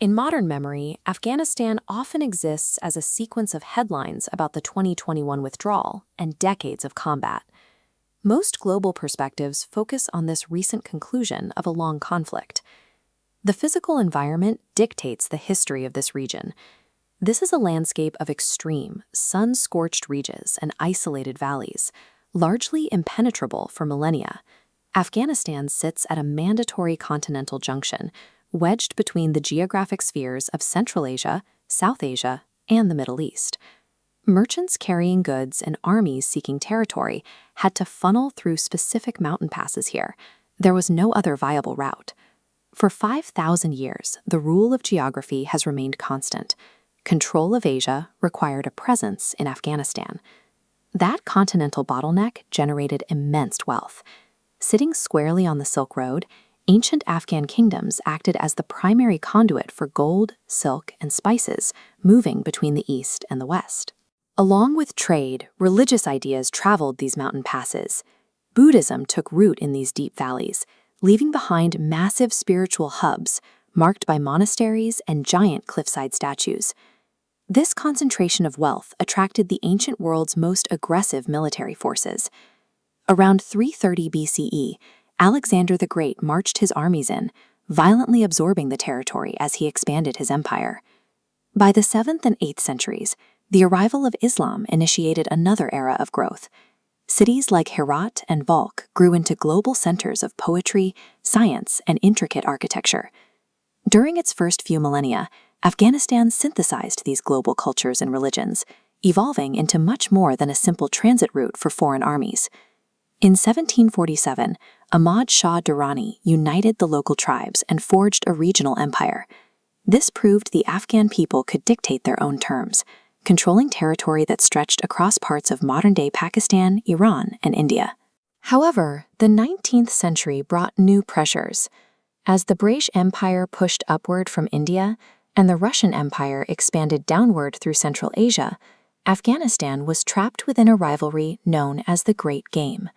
In modern memory, Afghanistan often exists as a sequence of headlines about the 2021 withdrawal and decades of combat. Most global perspectives focus on this recent conclusion of a long conflict. The physical environment dictates the history of this region. This is a landscape of extreme, sun-scorched ridges and isolated valleys, largely impenetrable for millennia. Afghanistan sits at a mandatory continental junction, wedged between the geographic spheres of Central Asia, South Asia, and the Middle East. Merchants carrying goods and armies seeking territory had to funnel through specific mountain passes here. There was no other viable route. For 5,000 years, the rule of geography has remained constant. Control of Asia required a presence in Afghanistan. That continental bottleneck generated immense wealth. Sitting squarely on the Silk Road, ancient Afghan kingdoms acted as the primary conduit for gold, silk, and spices moving between the East and the West. Along with trade, religious ideas traveled these mountain passes. Buddhism took root in these deep valleys, leaving behind massive spiritual hubs marked by monasteries and giant cliffside statues. This concentration of wealth attracted the ancient world's most aggressive military forces. Around 330 BCE, Alexander the Great marched his armies in, violently absorbing the territory as he expanded his empire. By the 7th and 8th centuries, the arrival of Islam initiated another era of growth. Cities like Herat and Balkh grew into global centers of poetry, science, and intricate architecture. During its first few millennia, Afghanistan synthesized these global cultures and religions, evolving into much more than a simple transit route for foreign armies. In 1747, Ahmad Shah Durrani united the local tribes and forged a regional empire. This proved the Afghan people could dictate their own terms, controlling territory that stretched across parts of modern-day Pakistan, Iran, and India. However, the 19th century brought new pressures. As the British Empire pushed upward from India and the Russian Empire expanded downward through Central Asia, Afghanistan was trapped within a rivalry known as the Great Game.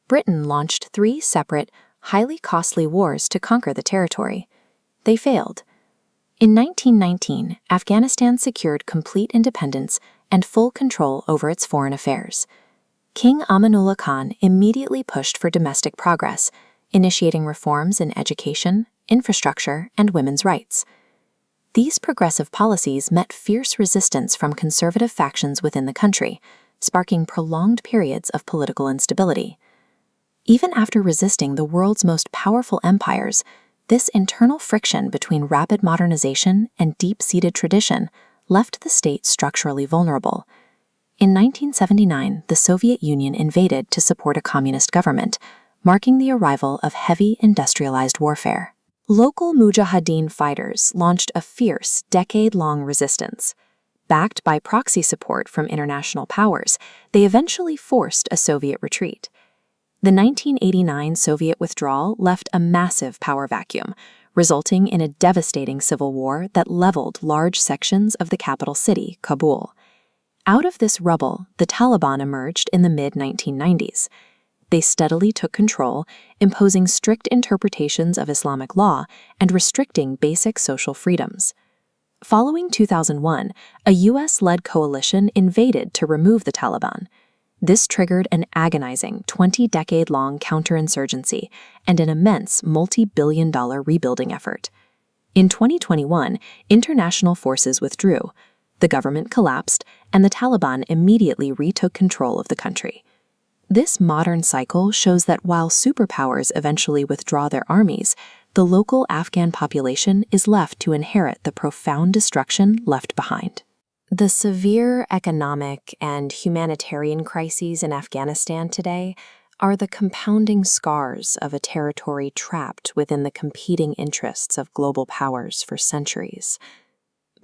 Britain launched 3 separate, highly costly wars to conquer the territory. They failed. In 1919, Afghanistan secured complete independence and full control over its foreign affairs. King Amanullah Khan immediately pushed for domestic progress, initiating reforms in education, infrastructure, and women's rights. These progressive policies met fierce resistance from conservative factions within the country, sparking prolonged periods of political instability. Even after resisting the world's most powerful empires, this internal friction between rapid modernization and deep-seated tradition left the state structurally vulnerable. In 1979, the Soviet Union invaded to support a communist government, marking the arrival of heavy industrialized warfare. Local Mujahideen fighters launched a fierce, decade-long resistance. Backed by proxy support from international powers, they eventually forced a Soviet retreat. The 1989 Soviet withdrawal left a massive power vacuum, resulting in a devastating civil war that leveled large sections of the capital city, Kabul. Out of this rubble, the Taliban emerged in the mid-1990s. They steadily took control, imposing strict interpretations of Islamic law and restricting basic social freedoms. Following 2001, a US-led coalition invaded to remove the Taliban. This triggered an agonizing 20-decade-long counterinsurgency and an immense multi-billion-dollar rebuilding effort. In 2021, international forces withdrew, the government collapsed, and the Taliban immediately retook control of the country. This modern cycle shows that while superpowers eventually withdraw their armies, the local Afghan population is left to inherit the profound destruction left behind. The severe economic and humanitarian crises in Afghanistan today are the compounding scars of a territory trapped within the competing interests of global powers for centuries.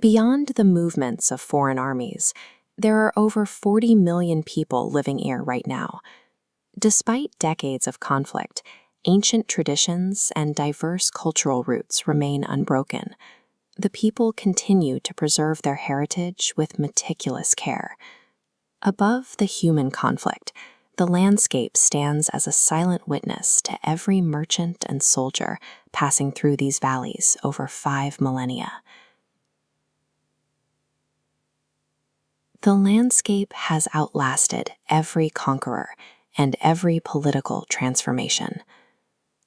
Beyond the movements of foreign armies, there are over 40 million people living here right now. Despite decades of conflict, ancient traditions and diverse cultural roots remain unbroken. The people continue to preserve their heritage with meticulous care. Above the human conflict, the landscape stands as a silent witness to every merchant and soldier passing through these valleys over 5 millennia. The landscape has outlasted every conqueror and every political transformation.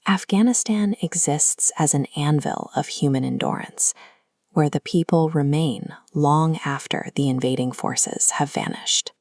Afghanistan exists as an anvil of human endurance, where the people remain long after the invading forces have vanished.